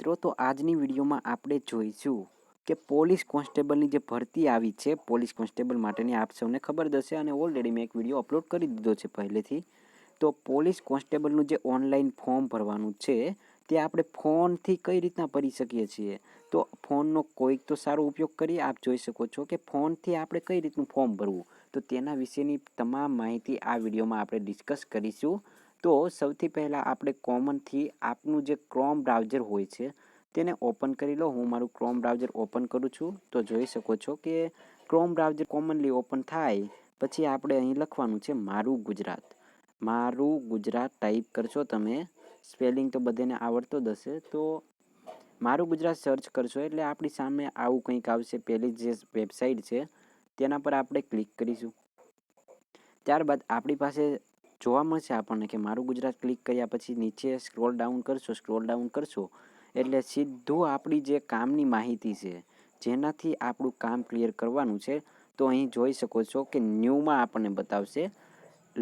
મિત્રો, તો આજની વિડીયોમાં આપણે જોઈશું કે પોલીસ કોન્સ્ટેબલની જે ભરતી આવી છે પોલીસ કોન્સ્ટેબલ માટેની આપ સૌને ખબર જ હશે અને ઓલરેડી મેં એક વિડીયો અપલોડ કરી દીધો છે પહેલેથી. તો પોલીસ કોન્સ્ટેબલનું જે ઓનલાઈન ફોર્મ ભરવાનું છે તે આપણે ફોનથી કઈ રીતના ભરી શકીએ છીએ. તો ફોનનો કોઈક તો સારો ઉપયોગ કરી આપ જોઈ શકો છો કે ફોનથી આપણે કઈ રીતનું ફોર્મ ભરવું, તો તેના વિશેની તમામ માહિતી આ વિડીયોમાં આપણે ડિસ્કસ કરીશું. તો સૌથી પહેલાં આપણે કોમનથી આપનું જે ક્રોમ બ્રાઉઝર હોય છે તેને ઓપન કરી લો. હું મારું ક્રોમ બ્રાઉઝર ઓપન કરું છું તો જોઈ શકો છો કે ક્રોમ બ્રાઉઝર કોમનલી ઓપન થાય પછી આપણે અહીં લખવાનું છે મારું ગુજરાત. મારું ગુજરાત ટાઈપ કરશો તમે, સ્પેલિંગ તો બધાને આવડતો જ હશે. તો મારું ગુજરાત સર્ચ કરશો એટલે આપણી સામે આવું કંઈક આવશે. પહેલી જે વેબસાઇટ છે તેના પર આપણે ક્લિક કરીશું. ત્યારબાદ આપણી પાસે જોવા મળશે આપણને કે મારું ગુજરાત. ક્લિક કર્યા પછી નીચે સ્ક્રોલ ડાઉન કરશો એટલે સીધું આપણી જે કામની માહિતી છે જેનાથી આપણું કામ ક્લિયર કરવાનું છે. તો અહીં જોઈ શકો છો કે ન્યૂમાં આપણને બતાવશે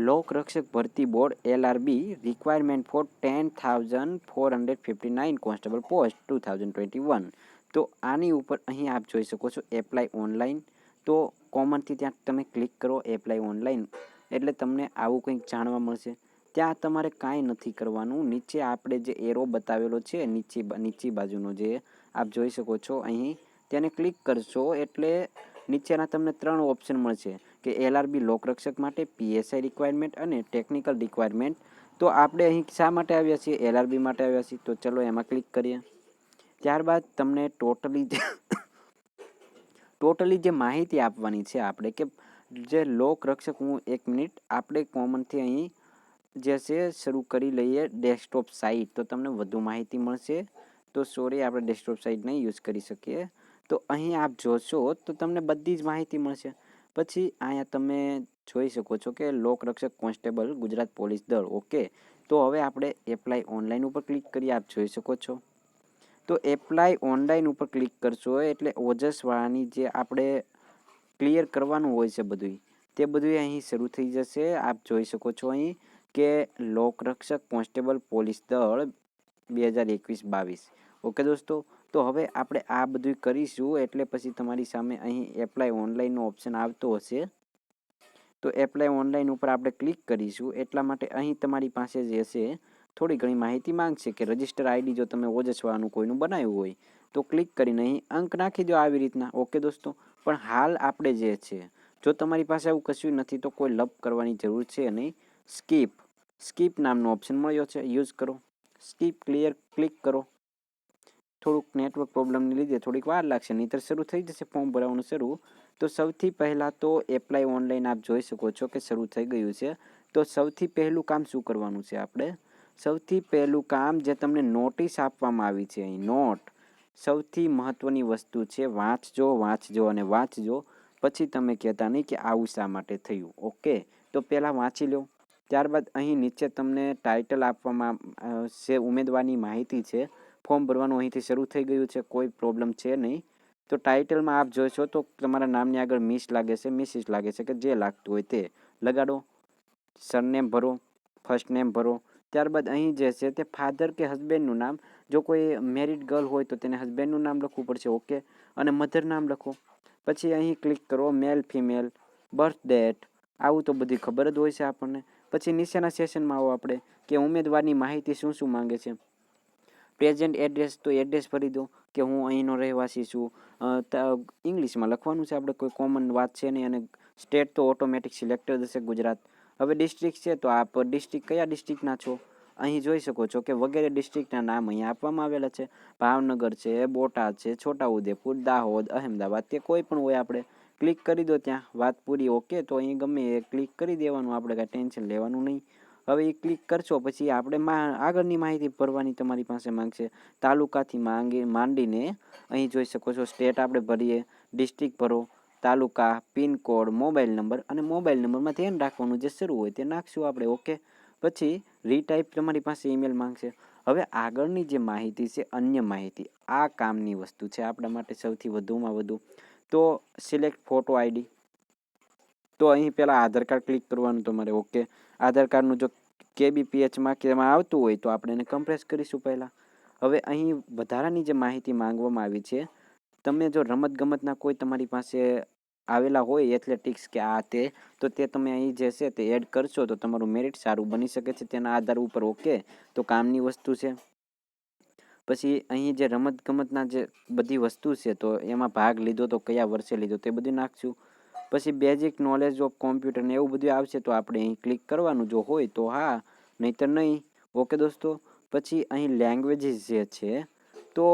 Lokrakshak Bharti board LRB requirement for 10,459 constable post 2021. તો આની ઉપર અહીં આપ જોઈ શકો છો એપ્લાય ઓનલાઈન. તો કોમનથી ત્યાં તમે ક્લિક કરો એપ્લાય ઓનલાઈન એટલે તમને આવું કંઈક જાણવા મળશે. ત્યાં તમારે કાંઈ નથી કરવાનું. નીચે આપણે જે એરો બતાવેલો છે નીચી બાજુનો જે આપ જોઈ શકો છો અહીં તેને ક્લિક કરશો એટલે નીચેના તમને 3 ઓપ્શન મળશે કે LRB લોકરક્ષક માટે, PSI રિક્વાયરમેન્ટ અને ટેકનિકલ રિક્વાયરમેન્ટ. તો આપણે અહીં શા માટે આવ્યા છીએ? LRB માટે આવ્યા છીએ. તો ચલો એમાં ક્લિક કરીએ. ત્યારબાદ તમને ટોટલી જે માહિતી આપવાની છે આપણે કે જે લોકરક્ષક, હું 1 મિનિટ આપણે કોમનથી અહીં જે છે શરૂ કરી લઈએ ડેસ્કટોપ સાઇટ તો તમને વધુ માહિતી મળશે. તો સોરી, આપણે ડેસ્કટોપ સાઇટ નહીં યુઝ કરી શકીએ. તો અહીં આપ જોશો તો તમને બધી જ માહિતી મળશે. પછી અહીંયા તમે જોઈ શકો છો કે લોકરક્ષક કોન્સ્ટેબલ ગુજરાત પોલીસ દળ. ઓકે, તો હવે આપણે એપ્લાય ઓનલાઈન ઉપર ક્લિક કરીએ. આપ જોઈ શકો છો તો એપ્લાય ઓનલાઈન ઉપર ક્લિક કરશો એટલે ઓજસવાળાની જે આપણે ક્લિયર કરવાનું હોય છે બધું તે બધું અહીં શરૂ થઈ જશે. આપ જોઈ શકો છો અહીં કે લોકરક્ષક કોન્સ્ટેબલ પોલીસ દળ 2021-22. ઓકે દોસ્તો, તો હવે આપણે આ બધું કરીશું એટલે પછી તમારી સામે અહીં એપ્લાય ઓનલાઈનનો ઓપ્શન આવતો હશે. તો એપ્લાય ઓનલાઈન ઉપર આપણે ક્લિક કરીશું. એટલા માટે અહીં તમારી પાસે જે છે થોડી ઘણી માહિતી માંગશે કે રજિસ્ટર ID જો તમે ઓજસવાળાનું કોઈનું બનાવ્યું હોય તો ક્લિક કરીને અહીં અંક નાખી દો આવી રીતના. ઓકે દોસ્તો, પણ હાલ આપણે જે છે જો તમારી પાસે આવું કશું નથી તો કોઈ લપ કરવાની જરૂર છે નહીં. સ્કીપ નામનો ઓપ્શન મળ્યો છે, યુઝ કરો. સ્કીપ ક્લિક કરો. થોડુંક નેટવર્ક પ્રોબ્લેમને લીધે થોડીક વાર લાગશે, નહીંતર શરૂ થઈ જશે ફોર્મ ભરવાનું શરૂ. તો સૌથી પહેલાં તો એપ્લાય ઓનલાઈન આપ જોઈ શકો છો કે શરૂ થઈ ગયું છે. તો સૌથી પહેલું કામ શું કરવાનું છે આપણે? સૌથી પહેલું કામ જે તમને નોટિસ આપવામાં આવી છે અહીં નોટ, સૌથી મહત્ત્વની વસ્તુ છે વાંચજો અને વાંચજો. પછી તમે કહેતા નહીં કે આવું શા માટે થયું. ઓકે, તો પહેલાં વાંચી લો. ત્યારબાદ અહીં નીચે તમને ટાઇટલ આપવામાં જે ઉમેદવારની માહિતી છે. ફોર્મ ભરવાનું અહીંથી શરૂ થઈ ગયું છે, કોઈ પ્રોબ્લેમ છે નહીં. તો ટાઇટલમાં આપ જોશો તો તમારા નામની આગળ મિસ લાગે છે, મિસિસ લાગે છે કે જે લાગતું હોય તે લગાડો. સરનેમ ભરો, ફર્સ્ટ નેમ ભરો. ત્યારબાદ અહીં જે છે તે ફાધર કે હસબન્ડનું નામ, જો કોઈ મેરિડ ગર્લ હોય તો તેને હસબન્ડનું નામ લખવું પડશે. ઓકે, અને મધર નામ લખો. પછી અહીં ક્લિક કરો મેલ ફિમેલ, બર્થ ડેટ, આવું તો બધી ખબર જ હોય છે આપણને. પછી નીચેના સેશનમાં આવો આપણે કે ઉમેદવારની માહિતી શું શું માંગે છે. પ્રેઝન્ટ એડ્રેસ, તો એડ્રેસ ભરી દો કે હું અહીંનો રહેવાસી છું. ઇંગ્લિશમાં લખવાનું છે આપણે, કોઈ કોમન વાત છે નહીં. અને સ્ટેટ તો ઓટોમેટિક સિલેક્ટ જ હશે ગુજરાત. હવે ડિસ્ટ્રિક્ટ છે તો આપ ડિસ્ટ્રિક્ટ કયા ડિસ્ટ્રિક્ટના છો અહીં જોઈ શકો છો કે વગેરે ડિસ્ટ્રિક્ટના નામ અહીંયા આપવામાં આવેલા છે. ભાવનગર છે, બોટાદ છે, છોટાઉદેપુર, દાહોદ, અહેમદાબાદ, તે કોઈ પણ હોય આપણે ક્લિક કરી દો ત્યાં. વાત પૂરી. ઓકે, તો અહીં ગમે એ ક્લિક કરી દેવાનું, આપણે કાંઈ ટેન્શન લેવાનું નહીં. હવે એ ક્લિક કરશો પછી આપણે આગળની માહિતી ભરવાની તમારી પાસે માંગશે. તાલુકાથી માંડીને અહીં જોઈ શકો છો સ્ટેટ આપણે ભરીએ, ડિસ્ટ્રિક્ટ ભરો, તાલુકા, પિનકોડ, મોબાઈલ નંબર, અને મોબાઈલ નંબરમાં ધ્યાન રાખવાનું જે શરૂ હોય તે નાખશું આપણે. ઓકે, પછી રીટાઈપ તમારી પાસે ઈમેલ માંગશે. હવે આગળની જે માહિતી છે અન્ય માહિતી, આ કામની વસ્તુ છે આપણા માટે સૌથી વધુમાં વધુ. તો સિલેક્ટ ફોટો ID, તો અહીં પહેલાં આધાર કાર્ડ ક્લિક કરવાનું તમારે. ઓકે, આધાર કાર્ડનું જો KBPHમાં કે એમાં આવતું હોય તો આપણે એને કમ્પ્રેસ કરીશું પહેલાં. હવે અહીં વધારાની જે માહિતી માંગવામાં આવી છે, તમે જો રમતગમતના કોઈ તમારી પાસે આવેલા હોય એથ્લેટિક્સ કે આ તે, તો તે તમે અહીં જે છે તે એડ કરશો તો તમારું મેરિટ સારું બની શકે છે તેના આધાર ઉપર. ઓકે, તો કામની વસ્તુ છે. પછી અહીં જે રમતગમતના જે બધી વસ્તુ છે તો એમાં ભાગ લીધો તો કયા વર્ષે લીધો તે બધું નાખશું. પછી બેઝિક નોલેજ ઓફ કોમ્પ્યુટર ને એવું બધું આવશે તો આપણે અહીં ક્લિક કરવાનું, જો હોય તો હા, નહીંતર નહીં. ઓકે દોસ્તો. પછી અહીં લેંગ્વેજીસ જે છે, તો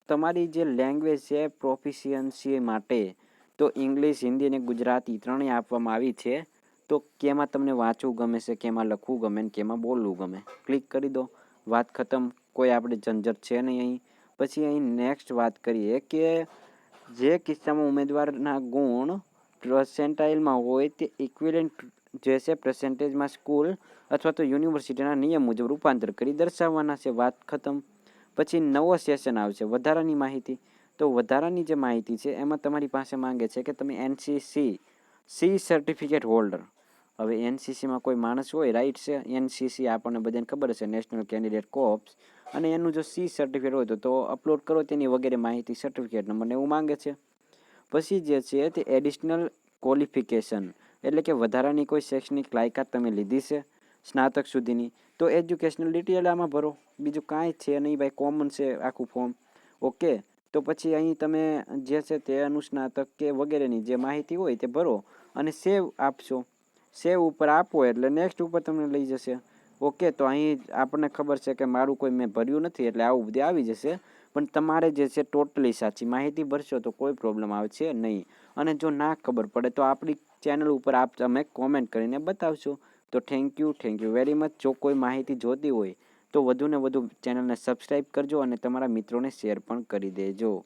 તમારી જે લેંગ્વેજ છે પ્રોફિશિયન્સી માટે તો ઇંગ્લિશ, હિન્દી અને ગુજરાતી ત્રણેય આપવામાં આવી છે. તો કેમાં તમને વાંચવું ગમે છે, કેમાં લખવું ગમે ને કેમાં બોલવું ગમે, ક્લિક કરી દો. વાત ખતમ, કોઈ આપણે ઝંઝટ છે નહીં અહીં. પછી અહીં નેક્સ્ટ વાત કરીએ કે જે કિસ્સામાં ઉમેદવારના ગુણ પર્સેન્ટાઇલમાં હોય તે ઇક્વિવેલન્ટ જે છે પર્સેન્ટેજમાં સ્કૂલ અથવા તો યુનિવર્સિટીના નિયમ મુજબ રૂપાંતર કરી દર્શાવવાના છે. વાત ખતમ. પછી નવો સેશન આવશે, વધારાની માહિતી. તો વધારાની જે માહિતી છે એમાં તમારી પાસે માંગે છે કે તમે સી સર્ટિફિકેટ હોલ્ડર. હવે એનસીસીમાં કોઈ માણસ હોય, રાઈટ છે, એનસીસી આપણને બધાને ખબર છે, નેશનલ કેન્ડિડેટ કોર્પ્સ, અને એનું જો સી સર્ટિફિકેટ હોય તો અપલોડ કરો તેની વગેરે માહિતી, સર્ટિફિકેટ નંબરને એવું માંગે છે. પછી જે છે તે એડિશનલ ક્વોલિફિકેશન, એટલે કે વધારાની કોઈ શૈક્ષણિક લાયકાત તમે લીધી છે સ્નાતક સુધીની, તો એજ્યુકેશનલ ડિટેલ આમાં ભરો. બીજું કાંઈ છે નહીં ભાઈ, કોમન છે આખું ફોર્મ. ઓકે, તો પછી અહીં તમે જે છે તે અનુસ્નાતક કે વગેરેની જે માહિતી હોય તે ભરો અને સેવ આપશો. સેવ ઉપર આપો એટલે નેક્સ્ટ ઉપર તમને લઈ જશે. ઓકે, તો અહીં આપણને ખબર છે કે મારું કોઈ મેં ભર્યું નથી એટલે આવું બધું આવી જશે. પણ તમારે જે છે ટોટલી સાચી માહિતી ભરશો તો કોઈ પ્રોબ્લેમ આવશે નહીં. અને જો ના ખબર પડે તો આપણી ચેનલ ઉપર તમે કોમેન્ટ કરીને બતાવશો. તો થેન્ક યુ વેરી મચ. જો કોઈ માહિતી જોતી હોય તો વધુને વધુ ચેનલને સબસ્ક્રાઈબ કરજો અને તમારા મિત્રોને શેર પણ કરી દેજો.